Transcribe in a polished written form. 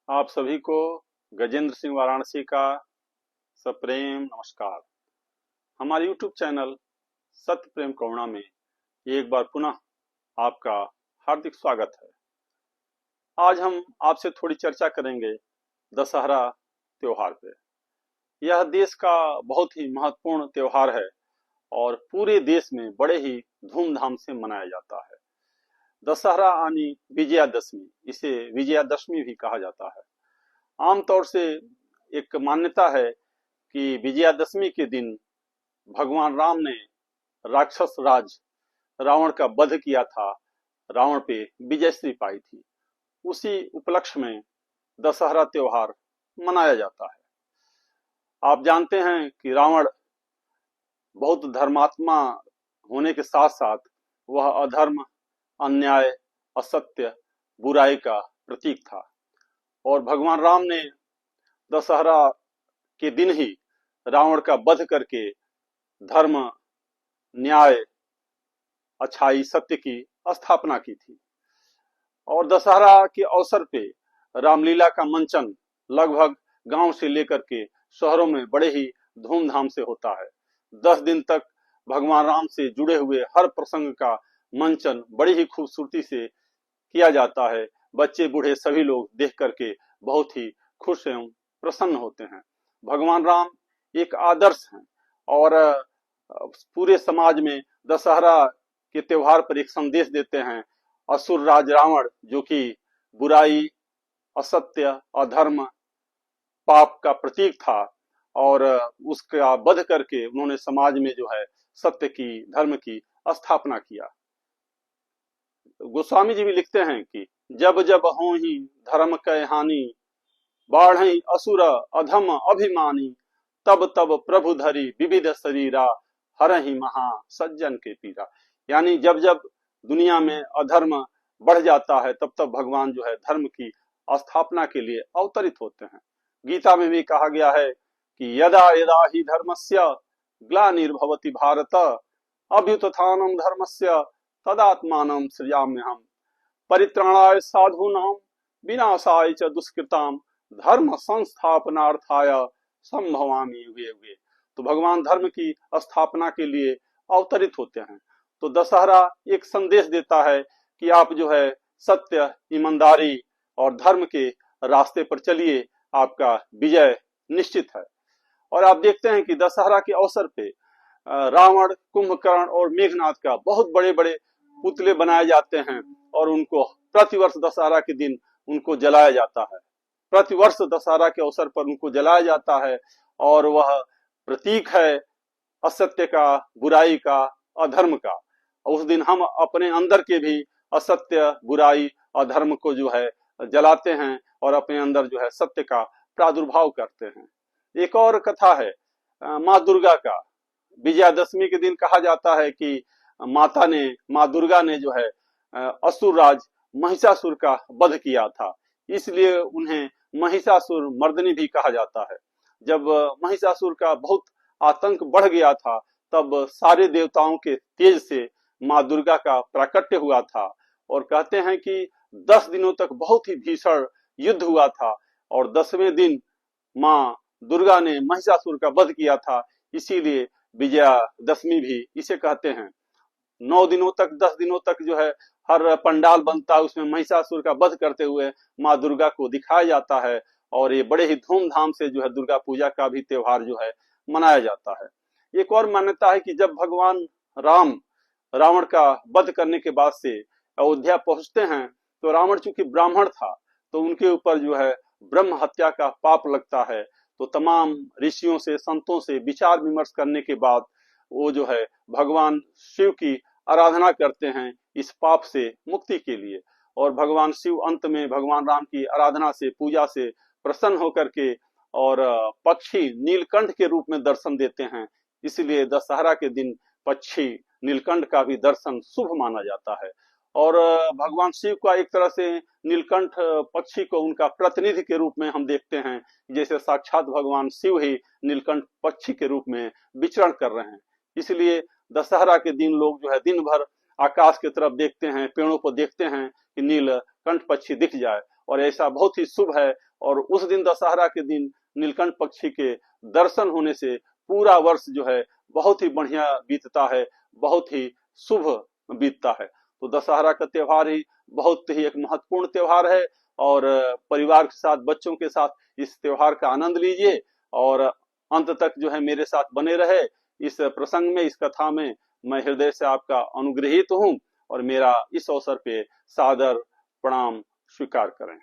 आप सभी को गजेंद्र सिंह वाराणसी का सप्रेम नमस्कार। हमारे YouTube चैनल सत्य प्रेम करुणा में एक बार पुनः आपका हार्दिक स्वागत है। आज हम आपसे थोड़ी चर्चा करेंगे दशहरा त्योहार पे। यह देश का बहुत ही महत्वपूर्ण त्योहार है और पूरे देश में बड़े ही धूमधाम से मनाया जाता है। दशहरा यानी विजयादशमी, इसे विजयादशमी भी कहा जाता है। आमतौर से एक मान्यता है कि विजयादशमी के दिन भगवान राम ने राक्षस राज रावण का वध किया था, रावण पे विजयश्री पाई थी। उसी उपलक्ष्य में दशहरा त्योहार मनाया जाता है। आप जानते हैं कि रावण बहुत धर्मात्मा होने के साथ साथ वह अधर्म, अन्याय, असत्य, बुराई का प्रतीक था और भगवान राम ने दशहरा के दिन ही रावण का वध करके धर्म, न्याय, अच्छाई, सत्य की स्थापना की थी। और दशहरा के अवसर पे रामलीला का मंचन लगभग गांव से लेकर के शहरों में बड़े ही धूमधाम से होता है। 10 दिन तक भगवान राम से जुड़े हुए हर प्रसंग का मंचन बड़ी ही खूबसूरती से किया जाता है। बच्चे बूढ़े सभी लोग देख करके बहुत ही खुश एवं प्रसन्न होते हैं। भगवान राम एक आदर्श हैं और पूरे समाज में दशहरा के त्योहार पर एक संदेश देते हैं। असुर राज रावण, जो कि बुराई, असत्य, अधर्म, पाप का प्रतीक था और उसका वध करके उन्होंने समाज में जो है सत्य की, धर्म की स्थापना किया। गोस्वामी जी भी लिखते हैं कि जब जब हो ही धर्म कै हानि, बाढ़ई असुर अधम अभिमानी, तब तब प्रभु धरी विविध शरीरा, हरहि महा सज्जन के पीरा। यानी जब जब दुनिया में अधर्म बढ़ जाता है तब तब भगवान जो है धर्म की स्थापना के लिए अवतरित होते हैं। गीता में भी कहा गया है कि यदा यदा ही धर्मस्य ग्लानिर्भवति भारत, अभ्युत्थानम धर्मस्य तदात्मानं सृजाम्यहम्, परित्राणाय साधूनां विनाशाय च दुष्कृतां, धर्म संस्थापनार्थाय संभवामि युगे युगे। तो भगवान धर्म की स्थापना के लिए अवतरित होते हैं। तो दशहरा एक संदेश देता है कि आप जो है सत्य, ईमानदारी और धर्म के रास्ते पर चलिए, आपका विजय निश्चित है। और आप देखते हैं कि दशहरा के अवसर पे रावण, कुंभकर्ण और मेघनाथ का बहुत बड़े बड़े पुतले बनाए जाते हैं और उनको प्रतिवर्ष दशहरा के दिन उनको जलाया जाता है। प्रतिवर्ष दशहरा के अवसर पर उनको जलाया जाता है और वह प्रतीक है असत्य का, बुराई का, अधर्म का। उस दिन हम अपने अंदर के भी असत्य, बुराई, अधर्म को जो है जलाते हैं और अपने अंदर जो है सत्य का प्रादुर्भाव करते हैं। एक और कथा है माँ दुर्गा का। विजयादशमी के दिन कहा जाता है कि माँ दुर्गा ने जो है असुर राज महिषासुर का वध किया था, इसलिए उन्हें महिषासुर मर्दनी भी कहा जाता है। जब महिषासुर का बहुत आतंक बढ़ गया था तब सारे देवताओं के तेज से माँ दुर्गा का प्राकट्य हुआ था और कहते हैं कि 10 दिनों तक बहुत ही भीषण युद्ध हुआ था और 10वें दिन माँ दुर्गा ने महिषासुर का वध किया था, इसीलिए विजयादशमी भी इसे कहते हैं। 9 दिनों तक, 10 दिनों तक जो है हर पंडाल बनता है, उसमें महिषासुर का वध करते हुए माँ दुर्गा को दिखाया जाता है और ये बड़े ही धूमधाम से जो है दुर्गा पूजा का भी त्योहार जो है मनाया जाता है। एक और मान्यता है कि जब भगवान राम रावण का वध करने के बाद से अयोध्या पहुंचते हैं तो रावण चूंकि ब्राह्मण था तो उनके ऊपर जो है ब्रह्म हत्या का पाप लगता है। तो तमाम ऋषियों से, संतों से विचार विमर्श करने के बाद वो जो है भगवान शिव की आराधना करते हैं इस पाप से मुक्ति के लिए और भगवान शिव अंत में भगवान राम की आराधना से, पूजा से प्रसन्न होकर के और पक्षी नीलकंठ के रूप में दर्शन देते हैं। इसलिए दशहरा के दिन पक्षी नीलकंठ का भी दर्शन शुभ माना जाता है और भगवान शिव का एक तरह से नीलकंठ पक्षी को उनका प्रतिनिधि के रूप में हम देखते हैं, जैसे साक्षात भगवान शिव ही नीलकंठ पक्षी के रूप में विचरण कर रहे हैं। इसलिए दशहरा के दिन लोग जो है दिन भर आकाश की तरफ देखते हैं, पेड़ों को देखते हैं कि नीलकंठ पक्षी दिख जाए और ऐसा बहुत ही शुभ है। और उस दिन दशहरा के दिन नीलकंठ पक्षी के दर्शन होने से पूरा वर्ष जो है बहुत ही बढ़िया बीतता है, बहुत ही शुभ बीतता है। तो दशहरा का त्योहार ही बहुत ही एक महत्वपूर्ण त्योहार है, और परिवार के साथ, बच्चों के साथ इस त्योहार का आनंद लीजिए और अंत तक जो है मेरे साथ बने रहे। इस प्रसंग में, इस कथा में मैं हृदय से आपका अनुग्रहित हूँ, और मेरा इस अवसर पे सादर प्रणाम स्वीकार करें।